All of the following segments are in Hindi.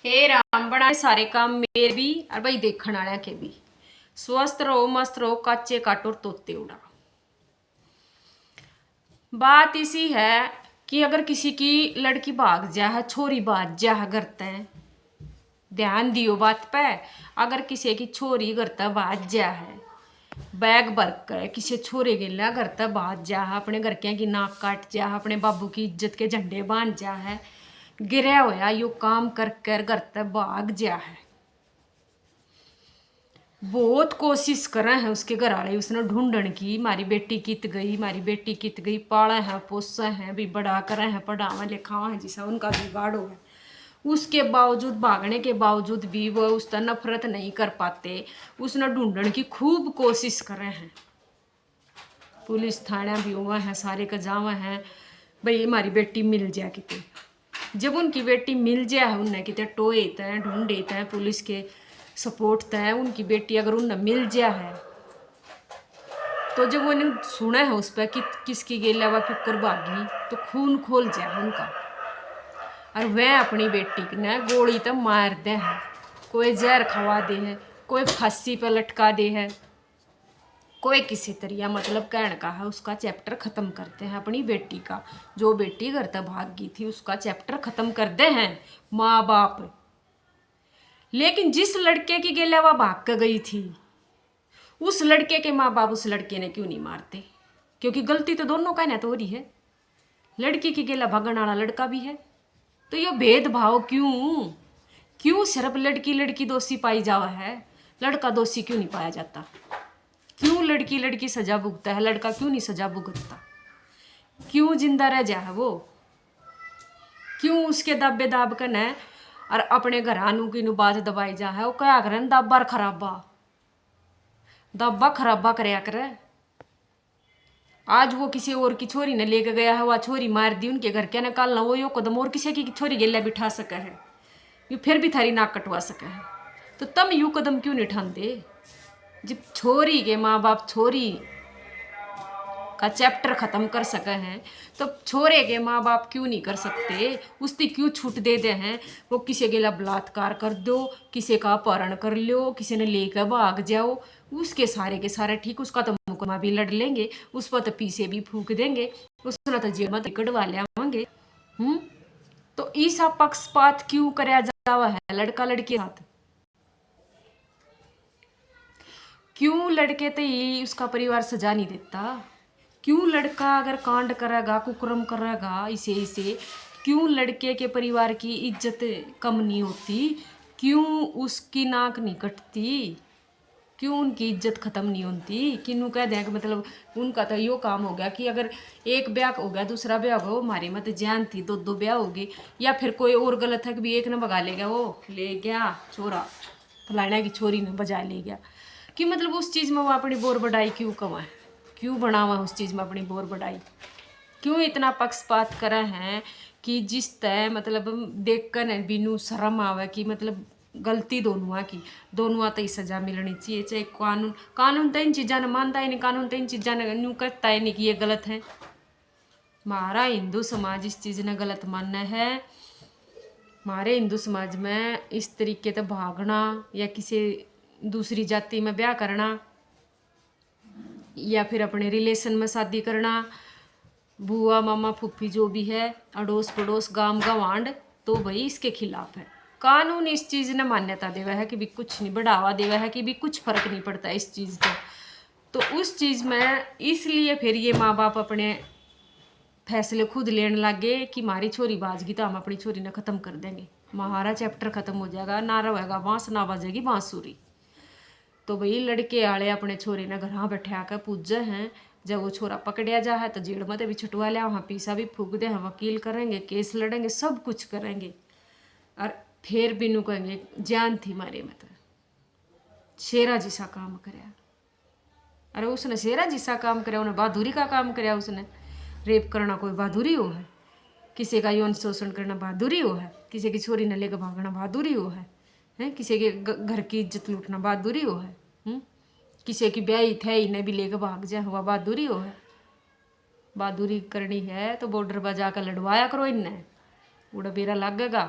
हे राम बनाए सारे काम मेरे भी और भाई देखने वाले के भी। स्वस्थ रहो मस्त रहो काचे काटो और तोते उड़ा। बात इसी है कि अगर किसी की लड़की भाग जा है छोरी भाग जा है करते हैं, ध्यान दियो बात पे। अगर किसी की छोरी करता भाग जा है बैग भर कर किसी छोरे गिला करता भाग जा है, अपने घर के की नाक काट जा है, अपने बाबू की इज्जत के झंडे बांध जा है, गिरा होया यो काम कर कर करता भाग जा है। बहुत कोशिश करे हैं उसके घर वाले उसने ढूंढन की, मारी बेटी कित गई, मारी बेटी कित गई, पाले हैं पोसे हैं भी बड़ा करे हैं पढ़ावा लिखावा है जिसा उनका बिगाड़ो है। उसके बावजूद भागने के बावजूद भी वो उसका नफरत नहीं कर पाते, उसने ढूंढन की खूब कोशिश करे हैं। पुलिस थाना भी हुआ है सारे का जावा है भाई हमारी बेटी मिल जाए कितने। जब उनकी बेटी मिल जाए उन्हें कितने टोए तय ढूंढे तय पुलिस के सपोर्ट तय उनकी बेटी अगर उन्हें मिल जाए है तो जब उन्हें सुना है उस पर कि किसकी गेला व क्यों भागी तो खून खोल जाए उनका। और वह अपनी बेटी ने गोली तो मार दे है, कोई जहर खवा दे है, कोई फांसी पर लटका दे है, कोई किसी तरिया मतलब कहने का है उसका चैप्टर ख़त्म करते हैं अपनी बेटी का। जो बेटी घर तक भाग गई थी उसका चैप्टर ख़त्म कर दे हैं माँ बाप। लेकिन जिस लड़के की गेला वह भाग कर गई थी उस लड़के के माँ बाप उस लड़के ने क्यों नहीं मारते? क्योंकि गलती तो दोनों का ना तो हो रही है, लड़की की गेला भागने वाला लड़का भी है। तो ये भेदभाव क्यों क्यों सिर्फ लड़की लड़की दोषी पाई जावा है, लड़का दोषी क्यों नहीं पाया जाता? क्यों लड़की लड़की सजा भुगता है, लड़का क्यों नहीं सजा भुगतता? क्यों जिंदा रह जा है वो? क्यों उसके दाबे दाब कर न और अपने घरानू की नुबाज दबाई जा है? वो क्या करें दाबार खराबा दाबा खराबा करया करे। आज वो किसी और की छोरी ने लेके गया है, वह छोरी मार दी उनके घर के निकालना वो यो कदम और किसी की छोरी गेला बिठा सके है, यू फिर भी थारी नाक कटवा सके है। तो तुम यू कदम क्यों नहीं उठाते? जब छोरी के माँ बाप छोरी का चैप्टर ख़त्म कर सके हैं तो छोरे के माँ बाप क्यों नहीं कर सकते? उसकी क्यों छूट दे दे हैं? वो किसी के बलात्कार कर दो, किसी का अपहरण कर लो, किसी ने लेकर भाग जाओ, उसके सारे के सारे ठीक, उसका तो मुकदमा भी लड़ लेंगे, उस पर तो पीछे भी फूक देंगे, उसने तो जेल में कटवा लियावांगे। तो ऐसा पक्षपात क्यों कराया जावा है लड़का लड़के साथ? क्यों लड़के तो ये उसका परिवार सजा नहीं देता? क्यों लड़का अगर कांड करेगा कुकर्म करेगा इसे इसे क्यों लड़के के परिवार की इज्जत कम नहीं होती? क्यों उसकी नाक नहीं कटती? क्यों उनकी इज्जत खत्म नहीं होती? किन्नू कह दें कि मतलब उनका तो यो काम हो गया कि अगर एक ब्याह हो गया दूसरा ब्याह हो गया, वो हमारी मत जान थी दो दो ब्याह हो गए, या फिर कोई और गलत है कि भी एक ने भगा ले गया, वो ले गया छोरा फलाना की छोरी ने बजा ले गया, कि मतलब उस चीज़ में वो अपनी बोर बढ़ाई क्यों कमाए, क्यों बनावा उस चीज़ में अपनी बोर बढ़ाई? क्यों इतना पक्षपात करा है कि जिस तय मतलब देख कर बिनू शर्म आवे कि मतलब गलती दोनों की, दोनों तो ही सजा मिलनी चाहिए। चाहे कानून कानून तो इन चीज़ा ने मानता ही नहीं, कानून तो इन चीज़ा ने न्यू करता ही नहीं कि ये गलत है। हमारा हिंदू समाज इस चीज़ ने गलत मानना है। हमारे हिंदू समाज में इस तरीके से भागना या किसी दूसरी जाति में ब्याह करना या फिर अपने रिलेशन में शादी करना, बुआ मामा फूफी जो भी है अड़ोस पड़ोस गांव गवांड, तो भाई इसके खिलाफ है। कानून इस चीज़ ने मान्यता देवा है कि भी कुछ नहीं, बढ़ावा देवा है कि भी कुछ फर्क नहीं पड़ता इस चीज़ तो उस चीज़ में इसलिए फिर ये माँ बाप अपने फैसले खुद लेने लगे कि हमारी छोरी बाजगी तो हम अपनी छोरी ने ख़त्म कर देंगे, हमारा चैप्टर ख़त्म हो जाएगा, ना रहेगा बांस ना बजेगी बांसुरी। तो भाई लड़के आले अपने छोरे ने घर बैठा कर पूजे हैं, जब वो छोरा पकड़िया जा है तो जेल में भी छुटवा लिया, वहाँ पीसा भी फूक दे, हम वकील करेंगे, केस लड़ेंगे, सब कुछ करेंगे, और फिर बिनू कहेंगे जान थी मारे में तो शेरा जिसा काम कराया। अरे उसने शेरा जिसा काम कराया, उन्हें बहादुरी का काम कराया। उसने रेप करना कोई बहादुरी हो है? किसी का यौन शोषण करना बहादुरी हो है? किसी की छोरी ने लेकर भागना बहादुरी हो है? किसी के घर की इज्जत लूटना बहादुरी हो है? किसी की ब्याही थे इन्हें भी लेकर भाग जाए हुआ बहादुरी हो है? बहादुरी करनी है तो बॉर्डर पर जाकर लड़वाया करो, इन्हें उड़ा बेरा लगेगा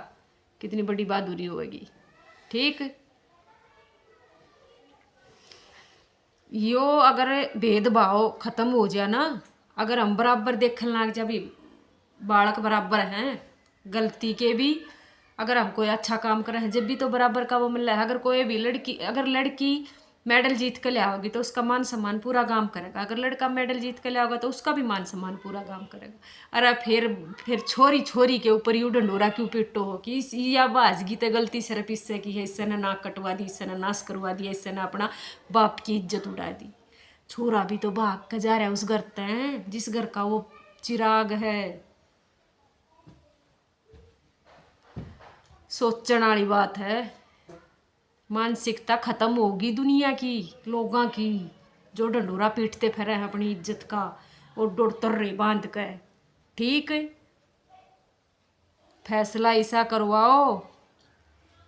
कितनी बड़ी बहादुरी होगी। ठीक, यो अगर भेदभाव खत्म हो जाए ना, अगर हम बराबर देखने लग जाए भी बालक बराबर हैं गलती के भी, अगर हम कोई अच्छा काम कर रहे हैं जब भी तो बराबर का वो मिल रहा है। अगर कोई भी लड़की, अगर लड़की मेडल जीत कर ले आओगी तो उसका मान सम्मान पूरा काम करेगा, अगर लड़का मेडल जीत कर ले आओगा तो उसका भी मान सम्मान पूरा काम करेगा। अरे फिर छोरी छोरी के ऊपर यू ढंडोरा क्यों पिटो हो कि या बाजगी तो गलती सिर्फ इससे की है, इससे ने नाक कटवा दी, इससे ने नाश करवा दिया, इससे ने अपना बाप की इज्जत उड़ा दी। छोरा भी तो भाग कर जा रहा है उस घर तक जिस घर का वो चिराग है। सोचने वाली बात है। मानसिकता खत्म होगी दुनिया की, लोगों की, जो ढंडोरा पीटते फिरे हैं अपनी इज्जत का और डोरतर्रे बांध कर। ठीक, फैसला ऐसा करवाओ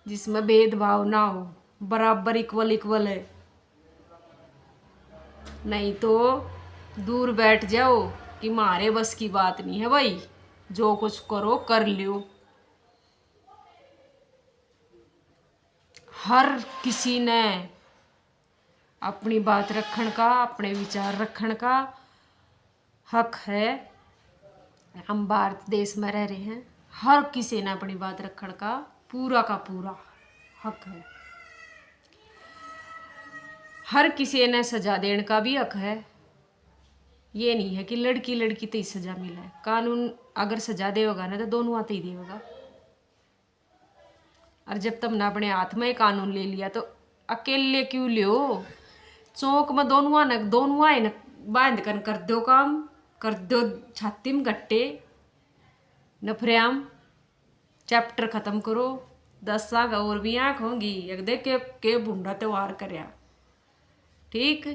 जिसमें भेदभाव ना हो, बराबर इक्वल इक्वल है। नहीं तो दूर बैठ जाओ कि मारे बस की बात नहीं है भाई, जो कुछ करो कर लियो। हर किसी ने अपनी बात रखने का, अपने विचार रखने का हक है। हम भारत देश में रह रहे हैं, हर किसी ने अपनी बात रखने का पूरा हक है। हर किसी ने सजा देने का भी हक है। ये नहीं है कि लड़की लड़की तो ही सजा मिले। कानून अगर सजा देगा ना तो दोनों आते ही देगा। और जब तुमने अपने हाथ में कानून ले लिया तो अकेले क्यों लियो? चौक में दोनों ने बांध कर दो काम, कर दो छाती में गट्टे, नफरियाम चैप्टर खत्म करो। 10 साल और भी आँख होंगी एक देख के भूडा त्योहार करया। ठीक,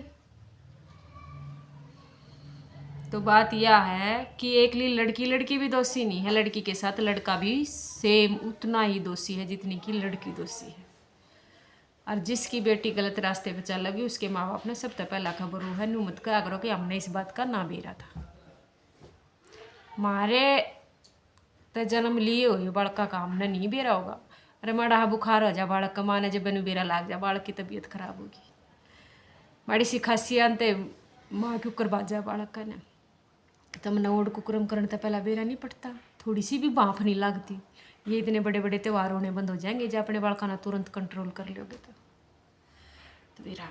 तो बात यह है कि एक लड़की भी दोषी नहीं है, लड़की के साथ लड़का भी सेम उतना ही दोषी है जितनी कि लड़की दोषी है। और जिसकी बेटी गलत रास्ते पर चल लगी उसके माँ बाप ने सबसे पहला खबर है नुमत का करो कि हमने इस बात का ना बेरा था। मारे तो जन्म लिए हुए बालका का हमने नहीं बेरा होगा। अरे माड़ा बुखार हो जा बालक का, माने जब बनु बेरा लाग जा बालक की तबीयत खराब होगी। माड़ी सी खांसी आते माँ के ऊपर बाजा बालक का ने तमने ओढ़ कुकरम करने तो पहला बेरा नहीं पड़ता, थोड़ी सी भी भाप नहीं लगती। ये इतने बड़े बड़े त्यौहार होने बंद हो जाएंगे जब अपने बालका ना तुरंत कंट्रोल कर लोगे तो बेरा